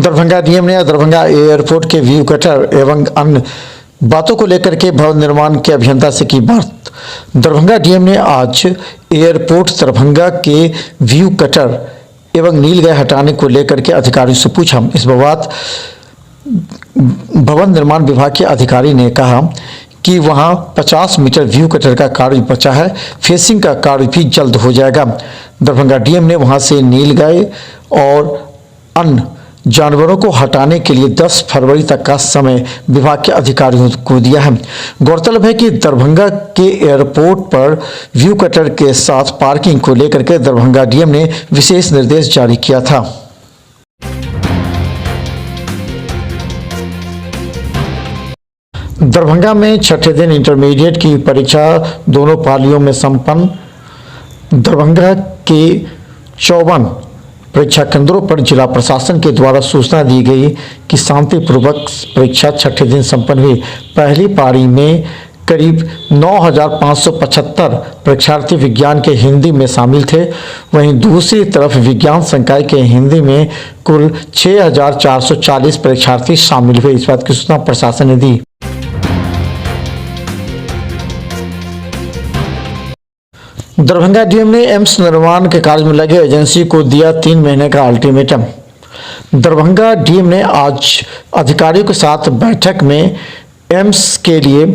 Darbhanga DM ने Darbhanga airport के view cutter एवं अन्य बातों को लेकर के भवन निर्माण के अभियंता से की बात। दरभंगा डीएम ने आज एयरपोर्ट दरभंगा के व्यू कटर एवं नीलगाय हटाने को लेकर के अधिकारियों से पूछा। इस बात भवन निर्माण विभाग के अधिकारी ने कहा कि वहां 50 मीटर व्यू कटर का कार्य बचा है, फेसिंग का कार्य भी जल्द हो जाएगा। दरभंगा डीएम ने वहां से नीलगाय और अन्य जानवरों को हटाने के लिए 10 फरवरी तक का समय विभाग के अधिकारियों को दिया है। गौरतलब है कि दरभंगा के एयरपोर्ट पर व्यू कटर के साथ पार्किंग को लेकर के दरभंगा डीएम ने विशेष निर्देश जारी किया था। दरभंगा में छठे दिन इंटरमीडिएट की परीक्षा दोनों पालियों में संपन्न। दरभंगा के 54 परीक्षा केंद्रों पर जिला प्रशासन के द्वारा सूचना दी गई कि शांतिपूर्वक परीक्षा छठे दिन संपन्न हुई। पहली पारी में करीब 9,575 परीक्षार्थी विज्ञान के हिंदी में शामिल थे। वहीं दूसरी तरफ विज्ञान संकाय के हिंदी में कुल 6,440 परीक्षार्थी शामिल हुए। इस बात की सूचना प्रशासन ने दी। दरभंगा डीएम ने एम्स निर्माण के कार्य में लगे एजेंसी को दिया 3 महीने का अल्टीमेटम। दरभंगा डीएम ने आज अधिकारियों के साथ बैठक में एम्स के लिए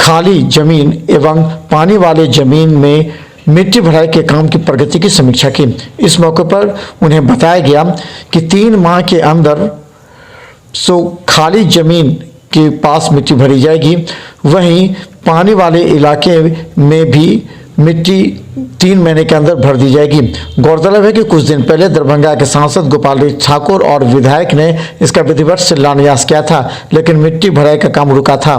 खाली जमीन एवं पानी वाले जमीन में मिट्टी भराई के काम की प्रगति की समीक्षा की। इस मौके पर उन्हें बताया गया कि 3 माह के अंदर खाली जमीन के पास मिट्टी भरी जाएगी। वहीं पानी वाले इलाके में भी मिट्टी 3 महीने के अंदर भर दी जाएगी। गौरतलब है कि कुछ दिन पहले दरभंगा के सांसद गोपाल ठाकुर और विधायक ने इसका विधिवत शिलान्यास किया था, लेकिन मिट्टी भराई का काम रुका था।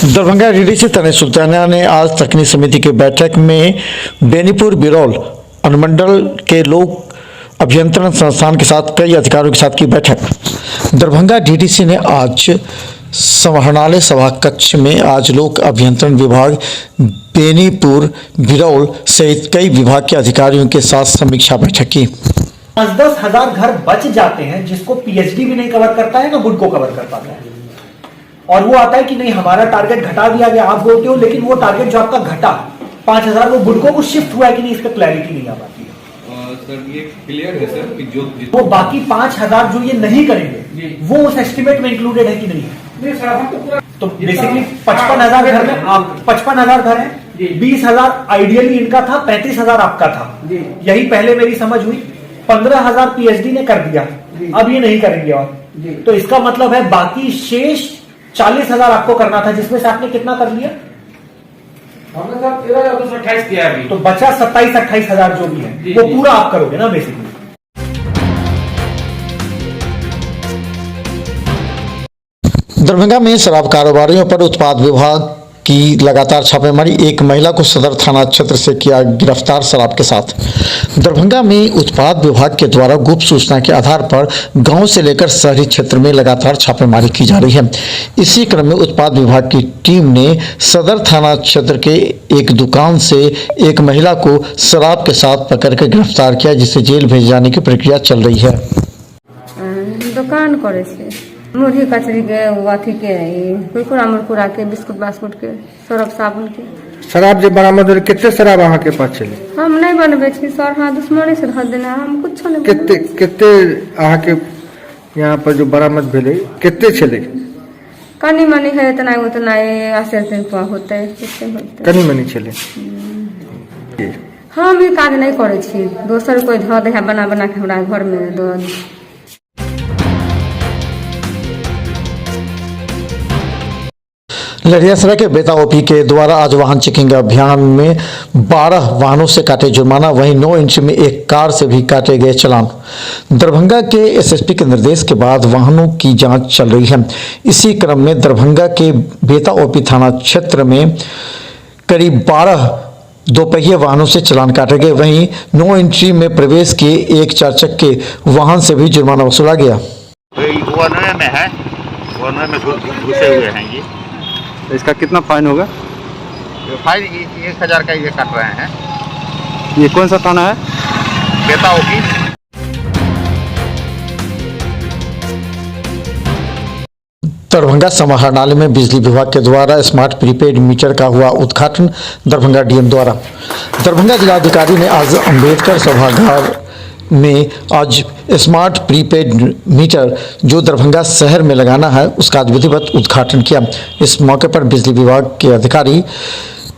दरभंगा डीडीसी तनिष सुल्ताना ने आज तकनीकी समिति की बैठक में बेनीपुर बिरौल अनुमंडल के लोक अभियंत्रण संस्थान के साथ कई अधिकारियों के साथ की बैठक। दरभंगा डीडीसी ने आज समाहरणालय सभा कक्ष में आज लोक अभियंत्रण विभाग बेनीपुर बिरौल सहित कई विभाग के अधिकारियों के साथ समीक्षा बैठक की। 10-10 हजार घर बच जाते हैं जिसको पीएचडी भी नहीं कवर करता है ना बुडको कवर कर पाता है। और वो आता है कि नहीं हमारा टारगेट घटा दिया गया, आप बोलते हो, लेकिन वो टारगेट जो आपका घटा 5,000 वो बुडको को शिफ्ट हुआ है कि नहीं, इसका क्लैरिटी नहीं आ पाती है। सर ये क्लियर है सर कि जो वो बाकी 5,000 जो ये नहीं करेंगे वो उस एस्टिमेट में इंक्लूडेड है कि नहीं है? तो बेसिकली 55,000 घर में आप 55,000 घर है, 20,000 आइडियली इनका था, 35,000 आपका था। यही पहले मेरी समझ हुई। 15,000 पीएचडी ने कर दिया, अब ये नहीं करेंगे। और तो इसका मतलब है बाकी शेष 40,000 आपको करना था, जिसमें से आपने कितना कर लिया? हमने सर 13,228 किया है। तो बचा 27-28,000 जो भी है वो पूरा आप करोगे ना बेसिकली। दरभंगा में शराब कारोबारियों पर उत्पाद विभाग की लगातार छापेमारी। एक महिला को सदर थाना क्षेत्र से किया गिरफ्तार शराब के साथ। दरभंगा में उत्पाद विभाग के द्वारा गुप्त सूचना के आधार पर गांव से लेकर शहरी क्षेत्र में लगातार छापेमारी की जा रही है। इसी क्रम में उत्पाद विभाग की टीम ने सदर थाना क्षेत्र के एक दुकान से एक महिला को शराब के साथ पकड़कर गिरफ्तार किया, जिसे जेल भेजे जाने की प्रक्रिया चल रही है। दुकान करे मुरही कचरी के अथी के कुरकुरा मुरकुरा के बिस्कुट बास्कुट के सरफ साबुन के शराब जो बरामद होले कितने शराब अहाँ के पास चले? हम नहीं बनबे छी सर, हाँ दुश्मनी से धर देना, हम कुछ नहीं। कितने अहाँ के यहाँ पर जो बरामद भेले कितने चले? कनी मनी है, इतना उतना असर होते कनी मनी चले। हम ई काज नहीं करे छी, दोसर कोई धर दे बना बना के हमरा घर में दो। लड़ियासराय के बेता ओपी के द्वारा आज वाहन चेकिंग अभियान में 12 वाहनों से काटे जुर्माना, वहीं 9 इंच में एक कार से भी काटे गए चालान। दरभंगा के एसएसपी के निर्देश के बाद वाहनों की जांच चल रही है। इसी क्रम में दरभंगा के बेता ओपी थाना क्षेत्र में करीब 12 दोपहिए वाहनों से चालान काटे गए। वहीं 9 इंट्री में प्रवेश किए एक 4 चक्के वाहन से भी जुर्माना वसूला गया। में है, में घुसे हुए हैं ये। इसका कितना फाइन होगा? फाइन 1,000 का ये काट रहे हैं। ये कौन सा थाना है? बेटा होगी। दरभंगा समाहरणालय में बिजली विभाग के द्वारा स्मार्ट प्रीपेड मीटर का हुआ उद्घाटन दरभंगा डीएम द्वारा। दरभंगा जिलाधिकारी ने आज अंबेडकर सभागार में आज स्मार्ट प्रीपेड मीटर जो दरभंगा शहर में लगाना है उसका आज विधिवत उद्घाटन किया। इस मौके पर बिजली विभाग के अधिकारी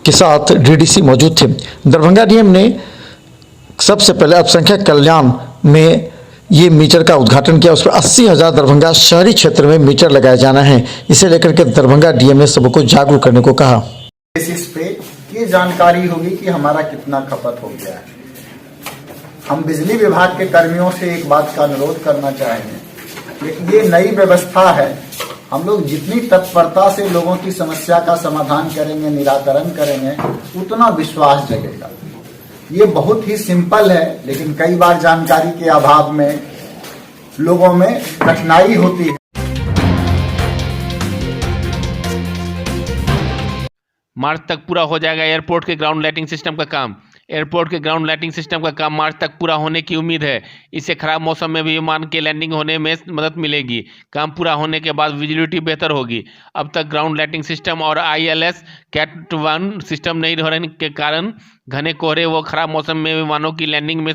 के साथ डीडीसी मौजूद थे। दरभंगा डीएम ने सबसे पहले अल्पसंख्यक कल्याण में ये मीटर का उद्घाटन किया। उस पर 80,000 दरभंगा शहरी क्षेत्र में मीटर लगाए जाना है। इसे लेकर के दरभंगा डीएम ने सबको जागरूक करने को कहा। बेसिस पे ये जानकारी होगी कि हमारा कितना खपत हो गया है। हम बिजली विभाग के कर्मियों से एक बात का अनुरोध करना चाहेंगे, ये नई व्यवस्था है। हम लोग जितनी तत्परता से लोगों की समस्या का समाधान करेंगे, निराकरण करेंगे, उतना विश्वास जगेगा। ये बहुत ही सिंपल है, लेकिन कई बार जानकारी के अभाव में लोगों में कठिनाई होती है। मार्च तक पूरा हो जाएगा एयरपोर्ट के ग्राउंड लाइटिंग सिस्टम का काम। एयरपोर्ट के ग्राउंड लाइटिंग सिस्टम का काम मार्च तक पूरा होने की उम्मीद है। इससे खराब मौसम में भी विमान के लैंडिंग होने में मदद मिलेगी। काम पूरा होने के बाद विजिबिलिटी बेहतर होगी। अब तक ग्राउंड लाइटिंग सिस्टम और ILS कैट 1 सिस्टम नहीं होने के कारण घने कोहरे व खराब मौसम में विमानों की लैंडिंग में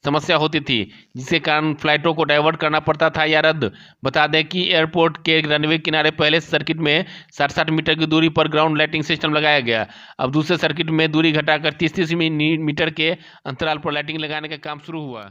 समस्या होती थी, जिसके कारण फ्लाइटों को डाइवर्ट करना पड़ता था या रद्द। बता दें कि एयरपोर्ट के रनवे किनारे पहले सर्किट में 60-60 मीटर की दूरी पर ग्राउंड लाइटिंग सिस्टम लगाया गया। अब दूसरे सर्किट में दूरी घटाकर 30-30 मीटर के अंतराल पर लाइटिंग लगाने का काम शुरू हुआ।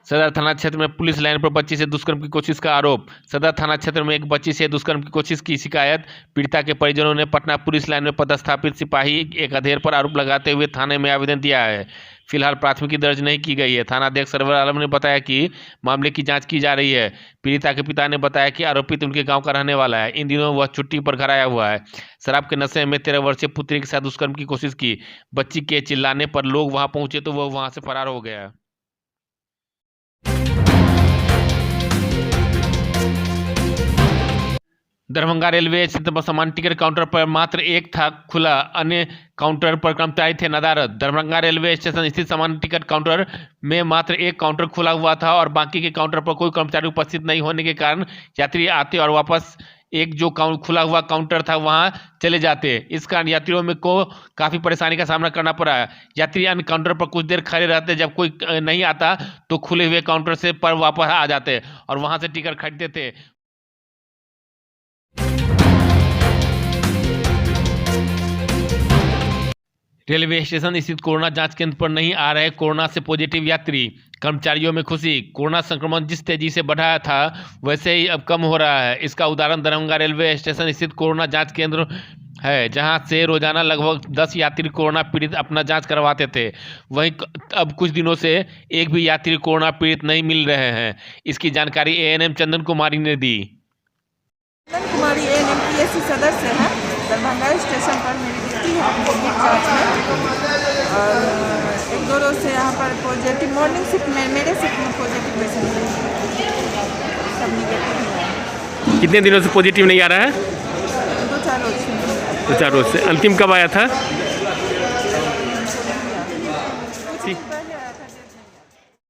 सदर थाना क्षेत्र में पुलिस लाइन पर बच्ची से दुष्कर्म की कोशिश का आरोप। सदर थाना क्षेत्र में एक बच्ची से दुष्कर्म की कोशिश की शिकायत पीड़िता के परिजनों ने पटना पुलिस लाइन में पदस्थापित सिपाही एक अधेड़ पर आरोप लगाते हुए थाने में आवेदन दिया है। फिलहाल प्राथमिकी दर्ज नहीं की गई है। थानाध्यक्ष सरवर आलम ने बताया कि मामले की जांच की जा रही है। पीड़िता के पिता ने बताया कि आरोपित उनके गांव का रहने वाला है। इन दिनों वह छुट्टी पर घर आया हुआ है। शराब के नशे में 13 वर्षीय पुत्री के साथ दुष्कर्म की कोशिश की। बच्ची के चिल्लाने पर लोग वहां पहुंचे तो वह वहां से फरार हो गया। दरभंगा रेलवे स्थित सामान्य टिकट काउंटर पर मात्र एक था खुला, अन्य काउंटर पर कर्मचारी थे नदारद। दरभंगा रेलवे स्टेशन स्थित सामान्य टिकट काउंटर में मात्र एक काउंटर खुला हुआ था और बाकी के काउंटर पर कोई कर्मचारी उपस्थित नहीं होने के कारण यात्री आते और वापस एक जो खुला हुआ काउंटर था वहां चले जाते। इस कारण यात्रियों में को काफ़ी परेशानी का सामना करना पड़ा। यात्री अन्य काउंटर पर कुछ देर खड़े रहते, जब कोई नहीं आता तो खुले हुए काउंटर से पर वापस आ जाते और वहां से टिकट खरीदते थे। रेलवे स्टेशन स्थित कोरोना जांच केंद्र पर नहीं आ रहे कोरोना से पॉजिटिव यात्री। कर्मचारियों में खुशी। कोरोना संक्रमण जिस तेजी से बढ़ा था वैसे ही अब कम हो रहा है। इसका उदाहरण दरभंगा रेलवे स्टेशन स्थित कोरोना जांच केंद्र है, जहां से रोजाना लगभग 10 यात्री कोरोना पीड़ित अपना जांच करवाते थे। वहीं अब कुछ दिनों से एक भी यात्री कोरोना पीड़ित नहीं मिल रहे हैं। इसकी जानकारी ANM चंदन कुमारी ने दी। चंदन कुमारी ANM PSC सदस्य है। दरभंगा स्टेशन पर मेरी ड्यूटी है कोविड जांच में और 1-2 रोज से यहाँ पर पॉजिटिव मॉर्निंग शिफ्ट में मेरे शिफ्ट में पॉजिटिव पेशेंट सब निगेटिव है। कितने दिनों से पॉजिटिव नहीं आ रहा है? 2-4 रोज से। 2-4 रोज से। अंतिम कब आया था? कुछ दिन पहले आया था।